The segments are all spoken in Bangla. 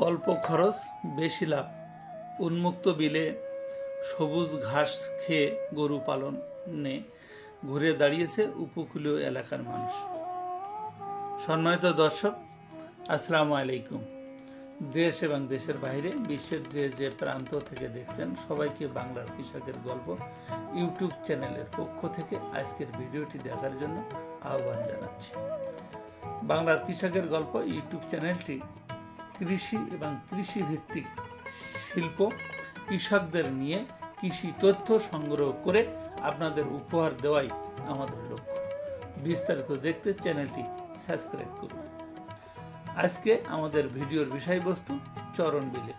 অল্প খরচ বেশি লাভ। উন্মুক্ত বিলে সবুজ ঘাস খেয়ে গরু পালনে ঘুরে দাঁড়িয়েছে উপকূলীয় এলাকার মানুষ। সম্মানিত দর্শক, আসসালামু আলাইকুম। দেশ এবং দেশের বাইরে বিশ্বের যে প্রান্ত থেকে দেখছেন সবাইকে বাংলার কৃষকের গল্প ইউটিউব চ্যানেলের পক্ষ থেকে আজকের ভিডিওটি দেখার জন্য আহ্বান জানাচ্ছি। বাংলার কৃষকের গল্প ইউটিউব চ্যানেলটি কৃষি এবং কৃষিভিত্তিক শিল্প কৃষকদের নিয়ে কৃষি তথ্য সংগ্রহ করে আপনাদের উপহার দেওয়াই আমাদের লক্ষ্য। বিস্তারিত দেখতে চ্যানেলটি সাবস্ক্রাইব করুন। আজকে আমাদের ভিডিওর বিষয়বস্তু চরণ বিলে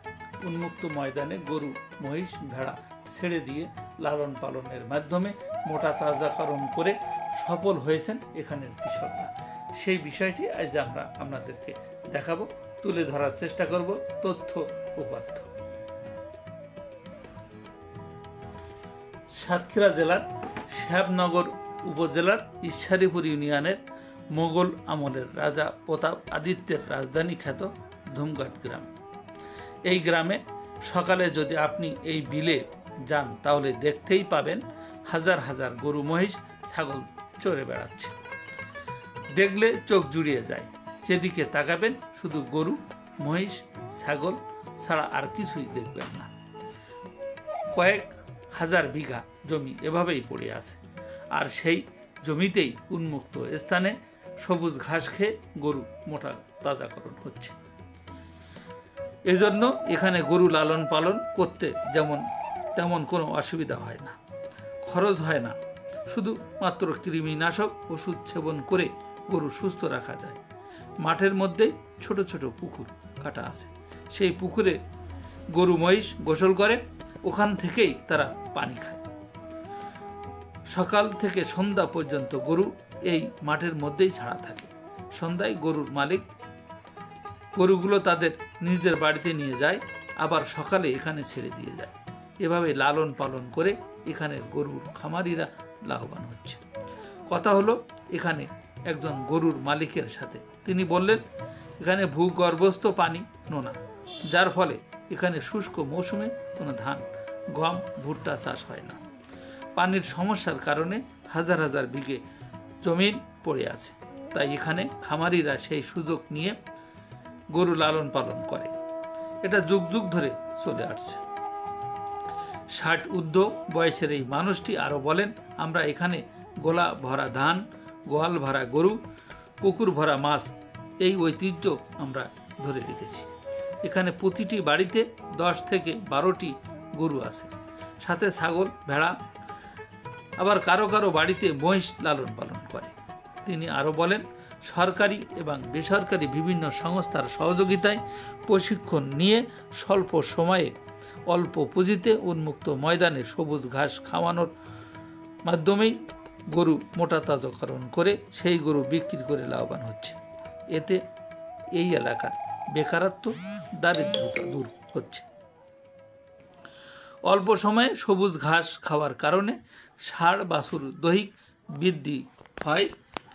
উন্মুক্ত ময়দানে গরু, মহিষ, ভেড়া ছেড়ে দিয়ে লালন পালনের মাধ্যমে মোটা তাজাকরণ করে সফল হয়েছেন এখানের কৃষকরা। সেই বিষয়টি আজ আমরা আপনাদেরকে দেখাবো, তুলে ধরার চেষ্টা করব তথ্য উপাত্ত। সাতক্ষীরা জেলার শ্যাবনগর উপজেলার ঈশ্বরীপুর ইউনিয়নের মোগল আমলের রাজা প্রতাপ আদিত্যের রাজধানী খ্যাত ধুমঘাট গ্রাম। এই গ্রামে সকালে যদি আপনি এই বিলে যান তাহলে দেখতেই পাবেন হাজার হাজার গরু, মহিষ, ছাগল চড়ে বেড়াচ্ছে। দেখলে চোখ জুড়িয়ে যায়। যেদিকে তাকাবেন শুধু গরু, মহিষ, ছাগল ছাড়া আর কিছুই দেখবেন না। কয়েক হাজার বিঘা জমি এভাবেই পড়ে আছে, আর সেই জমিতেই উন্মুক্ত স্থানে সবুজ ঘাস খেয়ে গরু মোটা তাজাকরণ হচ্ছে। এজন্য এখানে গরু লালন পালন করতে তেমন কোনো অসুবিধা হয় না, খরচ হয় না। শুধু মাত্র কৃমিনাশক ওষুধ সেবন করে গরু সুস্থ রাখা যায়। মাঠের মধ্যেই ছোট ছোট পুকুর কাটা আছে। সেই পুকুরে গরু, মহিষ গোসল করে, ওখান থেকেই তারা পানি খায়। সকাল থেকে সন্ধ্যা পর্যন্ত গরু এই মাঠের মধ্যেই ছাড়া থাকে। সন্ধ্যায় গরুর মালিক গরুগুলো তাদের নিজেদের বাড়িতে নিয়ে যায়, আবার সকালে এখানে ছেড়ে দিয়ে যায়। এভাবে লালন পালন করে এখানের গরুর খামারিরা লাভবান হচ্ছে। কথা হলো এখানে একজন গরুর মালিকের সাথে। তিনি বললেন এখানে ভূগর্ভস্থ পানি নোনা, যার ফলে এখানে শুষ্ক মৌসুমে কোনো ধান, গম, ভুট্টা চাষ হয় না। পানির সমস্যার কারণে হাজার হাজার বিঘে জমিন পড়ে আছে। তাই এখানে খামারিরা সেই সুযোগ নিয়ে গরু লালন পালন করে। এটা যুগ যুগ ধরে চলে আসছে। 60 ঊর্ধ্ব বয়সের এই মানুষটি আরও বলেন, আমরা এখানে গোলা ভরা ধান, গোয়াল ভরা গরু, পুকুর ভরা মাছ, এই ঐতিহ্য আমরা ধরে রেখেছি। এখানে প্রতিটি বাড়িতে 10 থেকে 12টি গরু আছে, সাথে ছাগল, ভেড়া, আবার কারো কারো বাড়িতে মহিষ লালন পালন করে। তিনি আরও বলেন, সরকারি এবং বেসরকারি বিভিন্ন সংস্থার সহযোগিতায় প্রশিক্ষণ নিয়ে স্বল্প সময়ে অল্প পুঁজিতে উন্মুক্ত ময়দানে সবুজ ঘাস খাওয়ানোর মাধ্যমেই গরু মোটা তাজাকরণ করে সেই গরু বিক্রি করে লাভবান হচ্ছে। এতে এই এলাকার বেকারত্ব, দারিদ্রতা দূর হচ্ছে। অল্প সময়ে সবুজ ঘাস খাওয়ার কারণে ষাঁড় বাছুর দৈহিক বৃদ্ধি হয়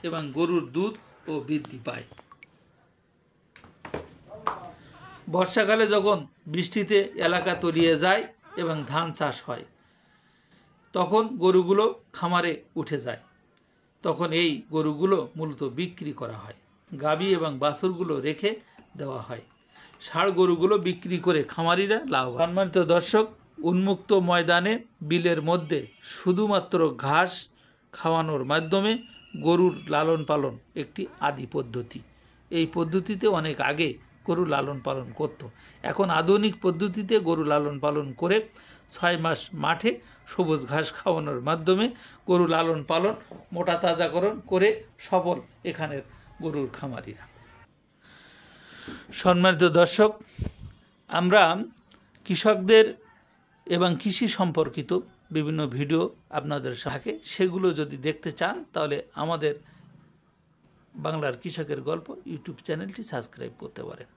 এবং গরুর দুধও বৃদ্ধি পায়। বর্ষাকালে যখন বৃষ্টিতে এলাকা তলিয়ে যায় এবং ধান চাষ হয়, তখন গরুগুলো খামারে উঠে যায়। তখন এই গরুগুলো মূলত বিক্রি করা হয়। গাভী এবং বাছুরগুলো রেখে দেওয়া হয়। ষাঁড় গরুগুলো বিক্রি করে খামারিরা লাভবান। সম্মানিত দর্শক, উন্মুক্ত ময়দানে বিলের মধ্যে শুধুমাত্র ঘাস খাওয়ানোর মাধ্যমে গরুর লালন পালন একটি আদি পদ্ধতি। এই পদ্ধতিতে অনেক আগে গরু লালন পালন করত। এখন আধুনিক পদ্ধতিতে গরু লালন পালন করে 6 মাস মাঠে সবুজ ঘাস খাওয়ানোর মাধ্যমে গরু লালন পালন, মোটা তাজাকরণ করে সফল এখানের গরুর খামারিরা। সম্মানিত দর্শক, আমরা কৃষকদের এবং কৃষি সম্পর্কিত বিভিন্ন ভিডিও আপনাদের থাকে, সেগুলো যদি দেখতে চান তাহলে আমাদের বাংলার কৃষকের গল্প ইউটিউব চ্যানেলটি সাবস্ক্রাইব করতে পারেন।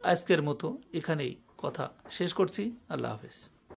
আজকের মতো এখানেই কথা শেষ করছি। আল্লাহ হাফেজ।